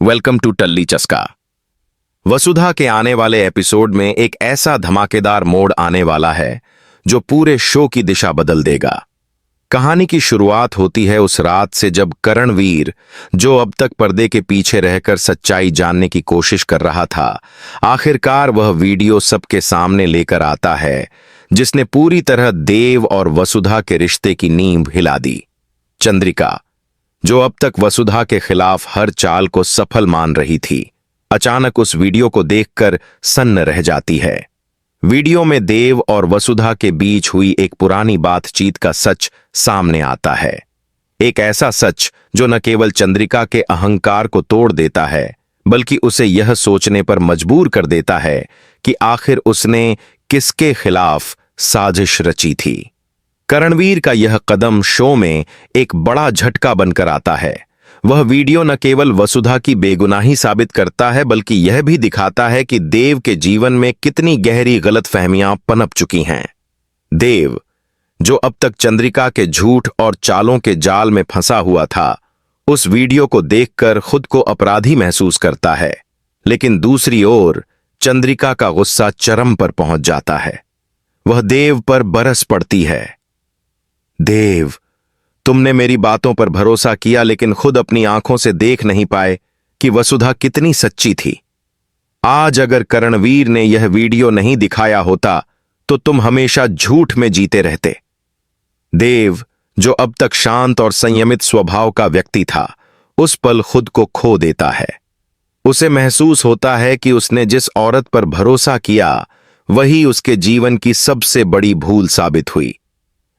Welcome to टल्ली चस्का। वसुधा के आने वाले एपिसोड में एक ऐसा धमाकेदार मोड़ आने वाला है जो पूरे शो की दिशा बदल देगा। कहानी की शुरुआत होती है उस रात से जब करणवीर, जो अब तक पर्दे के पीछे रहकर सच्चाई जानने की कोशिश कर रहा था, आखिरकार वह वीडियो सबके सामने लेकर आता है जिसने पूरी तरह देव और वसुधा के रिश्ते की नींव हिला दी। चंद्रिका, जो अब तक वसुधा के खिलाफ हर चाल को सफल मान रही थी, अचानक उस वीडियो को देखकर सन्न रह जाती है। वीडियो में देव और वसुधा के बीच हुई एक पुरानी बातचीत का सच सामने आता है। एक ऐसा सच जो न केवल चंद्रिका के अहंकार को तोड़ देता है, बल्कि उसे यह सोचने पर मजबूर कर देता है कि आखिर उसने किसके खिलाफ साजिश रची थी। करणवीर का यह कदम शो में एक बड़ा झटका बनकर आता है। वह वीडियो न केवल वसुधा की बेगुनाही साबित करता है, बल्कि यह भी दिखाता है कि देव के जीवन में कितनी गहरी गलतफहमियां पनप चुकी हैं। देव, जो अब तक चंद्रिका के झूठ और चालों के जाल में फंसा हुआ था, उस वीडियो को देखकर खुद को अपराधी महसूस करता है। लेकिन दूसरी ओर चंद्रिका का गुस्सा चरम पर पहुंच जाता है। वह देव पर बरस पड़ती है। देव, तुमने मेरी बातों पर भरोसा किया, लेकिन खुद अपनी आंखों से देख नहीं पाए कि वसुधा कितनी सच्ची थी। आज अगर करणवीर ने यह वीडियो नहीं दिखाया होता तो तुम हमेशा झूठ में जीते रहते। देव, जो अब तक शांत और संयमित स्वभाव का व्यक्ति था, उस पल खुद को खो देता है। उसे महसूस होता है कि उसने जिस औरत पर भरोसा किया वही उसके जीवन की सबसे बड़ी भूल साबित हुई।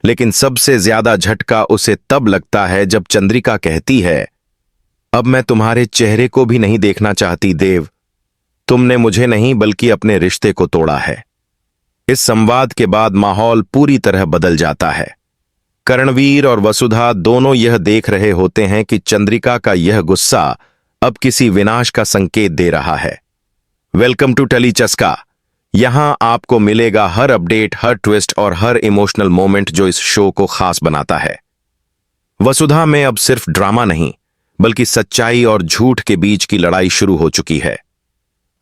लेकिन सबसे ज्यादा झटका उसे तब लगता है जब चंद्रिका कहती है, अब मैं तुम्हारे चेहरे को भी नहीं देखना चाहती देव। तुमने मुझे नहीं बल्कि अपने रिश्ते को तोड़ा है। इस संवाद के बाद माहौल पूरी तरह बदल जाता है। करणवीर और वसुधा दोनों यह देख रहे होते हैं कि चंद्रिका का यह गुस्सा अब किसी विनाश का संकेत दे रहा है। वेलकम टू टली चस्का। यहां आपको मिलेगा हर अपडेट, हर ट्विस्ट और हर इमोशनल मोमेंट जो इस शो को खास बनाता है। वसुधा में अब सिर्फ ड्रामा नहीं, बल्कि सच्चाई और झूठ के बीच की लड़ाई शुरू हो चुकी है।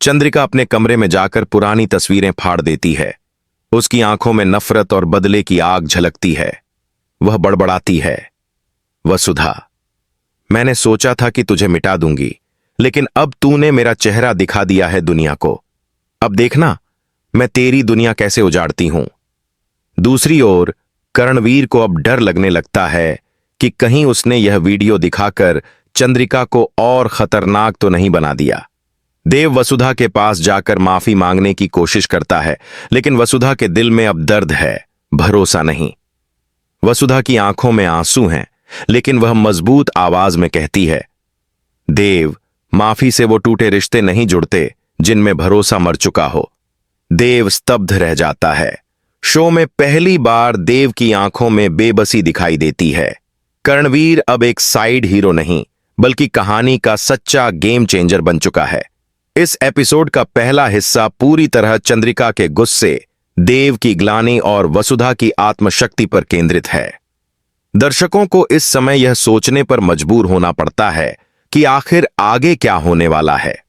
चंद्रिका अपने कमरे में जाकर पुरानी तस्वीरें फाड़ देती है। उसकी आंखों में नफरत और बदले की आग झलकती है। वह बड़बड़ाती है, वसुधा, मैंने सोचा था कि तुझे मिटा दूंगी, लेकिन अब तूने मेरा चेहरा दिखा दिया है दुनिया को। अब देखना मैं तेरी दुनिया कैसे उजाड़ती हूं। दूसरी ओर करणवीर को अब डर लगने लगता है कि कहीं उसने यह वीडियो दिखाकर चंद्रिका को और खतरनाक तो नहीं बना दिया। देव वसुधा के पास जाकर माफी मांगने की कोशिश करता है, लेकिन वसुधा के दिल में अब दर्द है, भरोसा नहीं। वसुधा की आंखों में आंसू हैं, लेकिन वह मजबूत आवाज में कहती है, देव, माफी से वो टूटे रिश्ते नहीं जुड़ते जिनमें भरोसा मर चुका हो। देव स्तब्ध रह जाता है। शो में पहली बार देव की आंखों में बेबसी दिखाई देती है। करणवीर अब एक साइड हीरो नहीं, बल्कि कहानी का सच्चा गेम चेंजर बन चुका है। इस एपिसोड का पहला हिस्सा पूरी तरह चंद्रिका के गुस्से, देव की ग्लानि और वसुधा की आत्मशक्ति पर केंद्रित है। दर्शकों को इस समय यह सोचने पर मजबूर होना पड़ता है कि आखिर आगे क्या होने वाला है।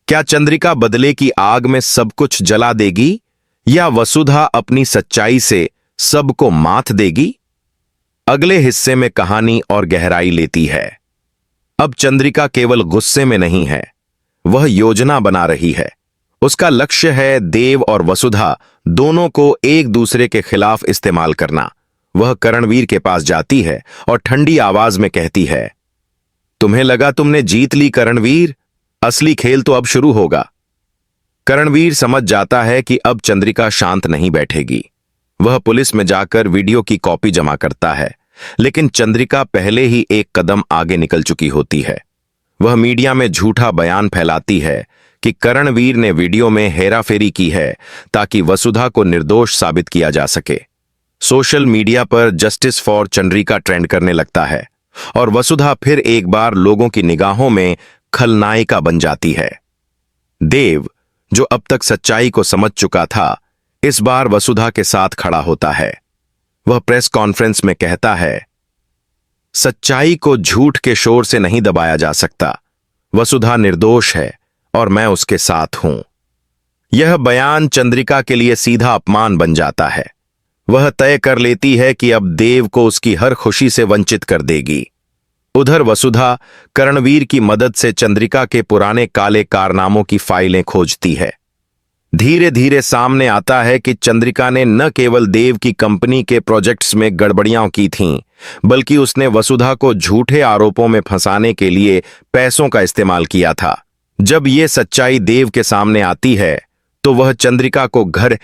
क्या चंद्रिका बदले की आग में सब कुछ जला देगी, या वसुधा अपनी सच्चाई से सबको मात देगी? अगले हिस्से में कहानी और गहराई लेती है। अब चंद्रिका केवल गुस्से में नहीं है, वह योजना बना रही है। उसका लक्ष्य है देव और वसुधा दोनों को एक दूसरे के खिलाफ इस्तेमाल करना। वह करणवीर के पास जाती है और ठंडी आवाज में कहती है, तुम्हें लगा तुमने जीत ली करणवीर, असली खेल तो अब शुरू होगा। करणवीर समझ जाता है कि अब चंद्रिका शांत नहीं बैठेगी। वह पुलिस में जाकर वीडियो की कॉपी जमा करता है, लेकिन चंद्रिका पहले ही एक कदम आगे निकल चुकी होती है। वह मीडिया में झूठा बयान फैलाती है कि करणवीर ने वीडियो में हेराफेरी की है ताकि वसुधा को निर्दोष साबित किया जा सके। सोशल मीडिया पर जस्टिस फॉर चंद्रिका ट्रेंड करने लगता है और वसुधा फिर एक बार लोगों की निगाहों में खलनायिका बन जाती है। देव, जो अब तक सच्चाई को समझ चुका था, इस बार वसुधा के साथ खड़ा होता है। वह प्रेस कॉन्फ्रेंस में कहता है, सच्चाई को झूठ के शोर से नहीं दबाया जा सकता, वसुधा निर्दोष है और मैं उसके साथ हूं। यह बयान चंद्रिका के लिए सीधा अपमान बन जाता है। वह तय कर लेती है कि अब देव को उसकी हर खुशी से वंचित कर देगी। उधर वसुधा कर्णवीर की मदद से चंद्रिका के पुराने काले कारनामों की फाइलें खोजती है। धीरे धीरे सामने आता है कि चंद्रिका ने न केवल देव की कंपनी के प्रोजेक्ट्स में गड़बड़ियां की थीं, बल्कि उसने वसुधा को झूठे आरोपों में फंसाने के लिए पैसों का इस्तेमाल किया था। जब ये सच्चाई देव के सामने आती है तो वह चंद्रिका को घर